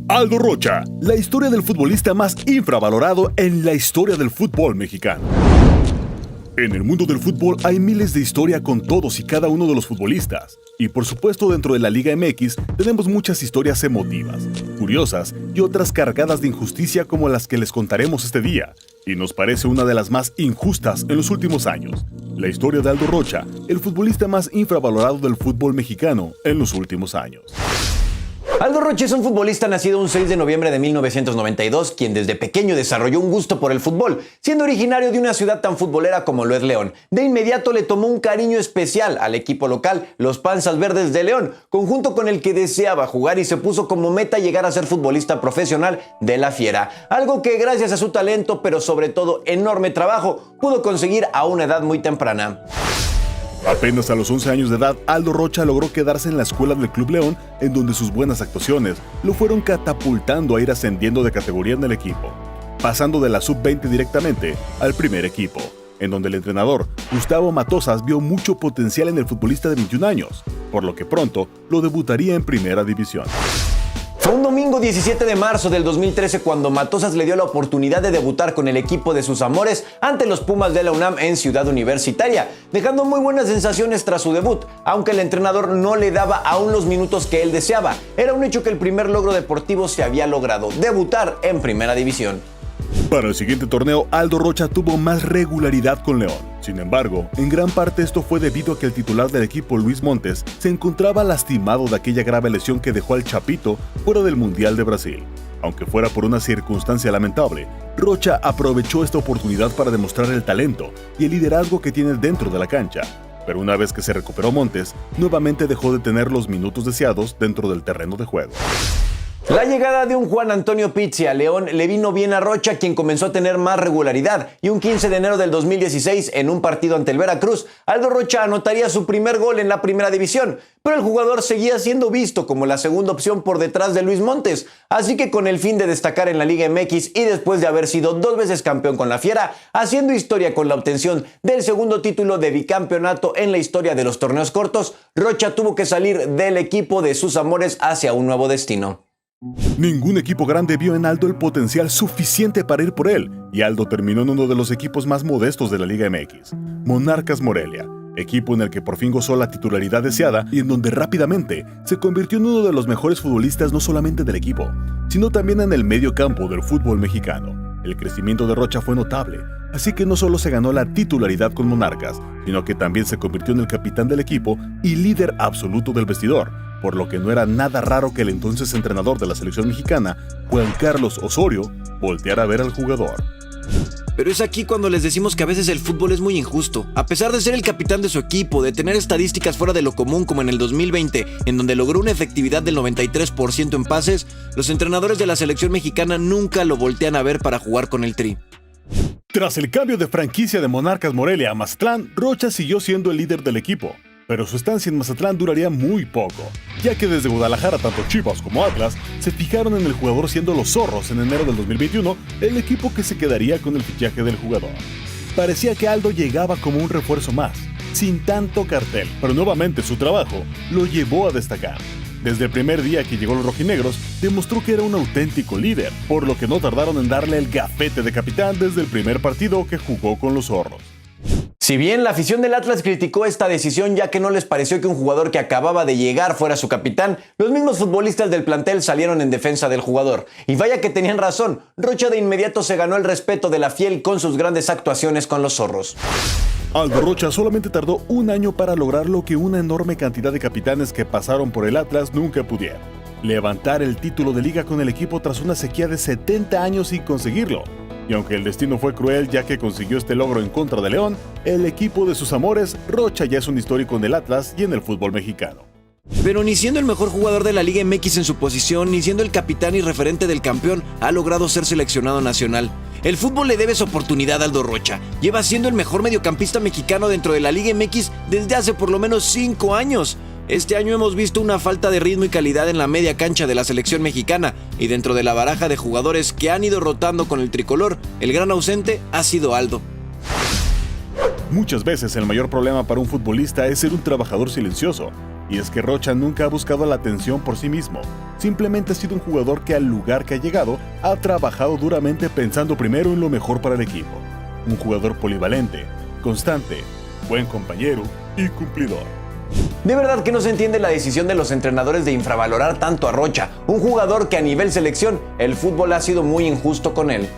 Aldo Rocha, la historia del futbolista más infravalorado en la historia del fútbol mexicano. En el mundo del fútbol hay miles de historia con todos y cada uno de los futbolistas. Y por supuesto dentro de la Liga MX tenemos muchas historias emotivas, curiosas y otras cargadas de injusticia como las que les contaremos este día. Y nos parece una de las más injustas en los últimos años. La historia de Aldo Rocha, el futbolista más infravalorado del fútbol mexicano en los últimos años. Aldo Rocha es un futbolista nacido un 6 de noviembre de 1992, quien desde pequeño desarrolló un gusto por el fútbol, siendo originario de una ciudad tan futbolera como lo es León. De inmediato le tomó un cariño especial al equipo local, los Panzas Verdes de León, conjunto con el que deseaba jugar y se puso como meta llegar a ser futbolista profesional de la Fiera, algo que gracias a su talento, pero sobre todo enorme trabajo, pudo conseguir a una edad muy temprana. Apenas a los 11 años de edad, Aldo Rocha logró quedarse en la escuela del Club León, en donde sus buenas actuaciones lo fueron catapultando a ir ascendiendo de categoría en el equipo, pasando de la sub-20 directamente al primer equipo, en donde el entrenador Gustavo Matosas vio mucho potencial en el futbolista de 21 años, por lo que pronto lo debutaría en primera división. Fue un domingo 17 de marzo del 2013 cuando Matosas le dio la oportunidad de debutar con el equipo de sus amores ante los Pumas de la UNAM en Ciudad Universitaria, dejando muy buenas sensaciones tras su debut, aunque el entrenador no le daba aún los minutos que él deseaba. Era un hecho que el primer logro deportivo se había logrado, debutar en primera división. Para el siguiente torneo, Aldo Rocha tuvo más regularidad con León. Sin embargo, en gran parte esto fue debido a que el titular del equipo, Luis Montes, se encontraba lastimado de aquella grave lesión que dejó al Chapito fuera del Mundial de Brasil. Aunque fuera por una circunstancia lamentable, Rocha aprovechó esta oportunidad para demostrar el talento y el liderazgo que tiene dentro de la cancha. Pero una vez que se recuperó Montes, nuevamente dejó de tener los minutos deseados dentro del terreno de juego. La llegada de un Juan Antonio Pizzi a León le vino bien a Rocha, quien comenzó a tener más regularidad, y un 15 de enero del 2016, en un partido ante el Veracruz, Aldo Rocha anotaría su primer gol en la primera división, pero el jugador seguía siendo visto como la segunda opción por detrás de Luis Montes, así que con el fin de destacar en la Liga MX y después de haber sido 2 veces campeón con la Fiera, haciendo historia con la obtención del segundo título de bicampeonato en la historia de los torneos cortos, Rocha tuvo que salir del equipo de sus amores hacia un nuevo destino. Ningún equipo grande vio en Aldo el potencial suficiente para ir por él, y Aldo terminó en uno de los equipos más modestos de la Liga MX, Monarcas Morelia, equipo en el que por fin gozó la titularidad deseada y en donde rápidamente se convirtió en uno de los mejores futbolistas no solamente del equipo, sino también en el medio campo del fútbol mexicano. El crecimiento de Rocha fue notable, así que no solo se ganó la titularidad con Monarcas, sino que también se convirtió en el capitán del equipo y líder absoluto del vestidor, por lo que no era nada raro que el entonces entrenador de la selección mexicana, Juan Carlos Osorio, volteara a ver al jugador. Pero es aquí cuando les decimos que a veces el fútbol es muy injusto. A pesar de ser el capitán de su equipo, de tener estadísticas fuera de lo común como en el 2020, en donde logró una efectividad del 93% en pases, los entrenadores de la selección mexicana nunca lo voltean a ver para jugar con el Tri. Tras el cambio de franquicia de Monarcas Morelia a Mazatlán, Rocha siguió siendo el líder del equipo. Pero su estancia en Mazatlán duraría muy poco, ya que desde Guadalajara tanto Chivas como Atlas se fijaron en el jugador siendo los Zorros en enero del 2021, el equipo que se quedaría con el fichaje del jugador. Parecía que Aldo llegaba como un refuerzo más, sin tanto cartel, pero nuevamente su trabajo lo llevó a destacar. Desde el primer día que llegó a los rojinegros, demostró que era un auténtico líder, por lo que no tardaron en darle el gafete de capitán desde el primer partido que jugó con los Zorros. Si bien la afición del Atlas criticó esta decisión ya que no les pareció que un jugador que acababa de llegar fuera su capitán, los mismos futbolistas del plantel salieron en defensa del jugador. Y vaya que tenían razón, Rocha de inmediato se ganó el respeto de la fiel con sus grandes actuaciones con los Zorros. Aldo Rocha solamente tardó un año para lograr lo que una enorme cantidad de capitanes que pasaron por el Atlas nunca pudieron: levantar el título de liga con el equipo tras una sequía de 70 años sin conseguirlo. Y aunque el destino fue cruel ya que consiguió este logro en contra de León, el equipo de sus amores, Rocha ya es un histórico en el Atlas y en el fútbol mexicano. Pero ni siendo el mejor jugador de la Liga MX en su posición, ni siendo el capitán y referente del campeón, ha logrado ser seleccionado nacional. El fútbol le debe su oportunidad a Aldo Rocha. Lleva siendo el mejor mediocampista mexicano dentro de la Liga MX desde hace por lo menos 5 años. Este año hemos visto una falta de ritmo y calidad en la media cancha de la selección mexicana, y dentro de la baraja de jugadores que han ido rotando con el tricolor, el gran ausente ha sido Aldo. Muchas veces el mayor problema para un futbolista es ser un trabajador silencioso, y es que Rocha nunca ha buscado la atención por sí mismo. simplemente ha sido un jugador que al lugar que ha llegado ha trabajado duramente pensando primero en lo mejor para el equipo. Un jugador polivalente, constante, buen compañero y cumplidor. De verdad que no se entiende la decisión de los entrenadores de infravalorar tanto a Rocha, un jugador que a nivel selección el fútbol ha sido muy injusto con él.